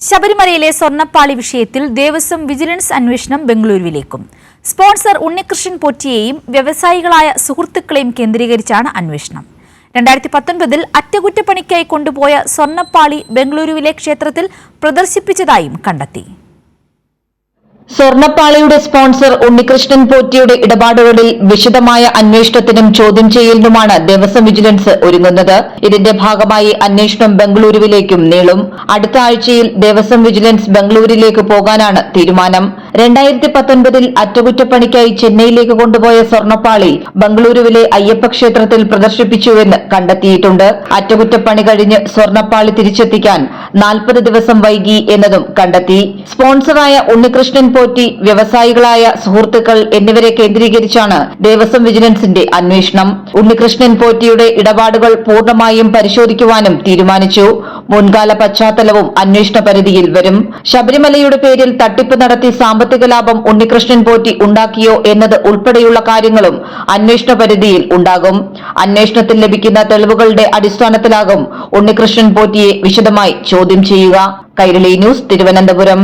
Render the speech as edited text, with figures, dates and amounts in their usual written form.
ശബരിമലയിലെ സ്വർണ്ണപ്പാളി വിഷയത്തിൽ ദേവസ്വം വിജിലൻസ് അന്വേഷണം ബംഗളൂരുവിലേക്കും. സ്പോൺസർ ഉണ്ണികൃഷ്ണൻ പോറ്റിയെയും വ്യവസായികളായ സുഹൃത്തുക്കളെയും കേന്ദ്രീകരിച്ചാണ് അന്വേഷണം. 2019 അറ്റകുറ്റപ്പണിക്കായി കൊണ്ടുപോയ സ്വർണ്ണപ്പാളി ബംഗളൂരുവിലെ ക്ഷേത്രത്തിൽ പ്രദർശിപ്പിച്ചതായും കണ്ടെത്തി. സ്വർണ്ണപ്പാളിയുടെ സ്പോൺസർ ഉണ്ണികൃഷ്ണൻ പോറ്റിയുടെ ഇടപാടുകളിൽ വിശദമായ അന്വേഷണത്തിനും ചോദ്യം ചെയ്യലിനുമാണ് ദേവസ്വം വിജിലൻസ് ഒരുങ്ങുന്നത്. ഇതിന്റെ ഭാഗമായി അന്വേഷണം ബംഗളൂരുവിലേക്കും നീളും. അടുത്ത ആഴ്ചയിൽ ദേവസ്വം വിജിലൻസ് ബംഗളൂരുവിലേക്ക് പോകാനാണ് തീരുമാനം. 2019 അറ്റകുറ്റപ്പണിക്കായി ചെന്നൈയിലേക്ക് കൊണ്ടുപോയ സ്വർണ്ണപ്പാളി ബംഗളൂരുവിലെ അയ്യപ്പ ക്ഷേത്രത്തിൽ പ്രദർശിപ്പിച്ചുവെന്ന് കണ്ടെത്തിയിട്ടുണ്ട്. അറ്റകുറ്റപ്പണി കഴിഞ്ഞ് സ്വർണ്ണപ്പാളി തിരിച്ചെത്തിക്കാൻ 40 ദിവസം വൈകി എന്നതും കണ്ടെത്തി. സ്പോൺസറായ ഉണ്ണികൃഷ്ണൻ പോറ്റി, വ്യവസായികളായ സുഹൃത്തുക്കൾ എന്നിവരെ കേന്ദ്രീകരിച്ചാണ് ദേവസ്വം വിജിലൻസിന്റെ അന്വേഷണം. ഉണ്ണികൃഷ്ണൻ പോറ്റിയുടെ ഇടപാടുകൾ പൂർണ്ണമായും പരിശോധിക്കുവാനും തീരുമാനിച്ചു. മുൻകാല പശ്ചാത്തലവും അന്വേഷണ പരിധിയിൽ വരും. ശബരിമലയുടെ പേരിൽ തട്ടിപ്പ് നടത്തി സാമ്പത്തിക ലാഭം ഉണ്ണികൃഷ്ണൻ പോറ്റി ഉണ്ടാക്കിയോ എന്നത് ഉൾപ്പെടെയുള്ള കാര്യങ്ങളും അന്വേഷണ പരിധിയിൽ ഉണ്ടാകും. അന്വേഷണത്തിൽ ലഭിക്കുന്ന തെളിവുകളുടെ അടിസ്ഥാനത്തിലാകും ഉണ്ണികൃഷ്ണൻ പോറ്റിയെ വിശദമായി ചോദ്യം ചെയ്യുക. കൈരളി ന്യൂസ്, തിരുവനന്തപുരം.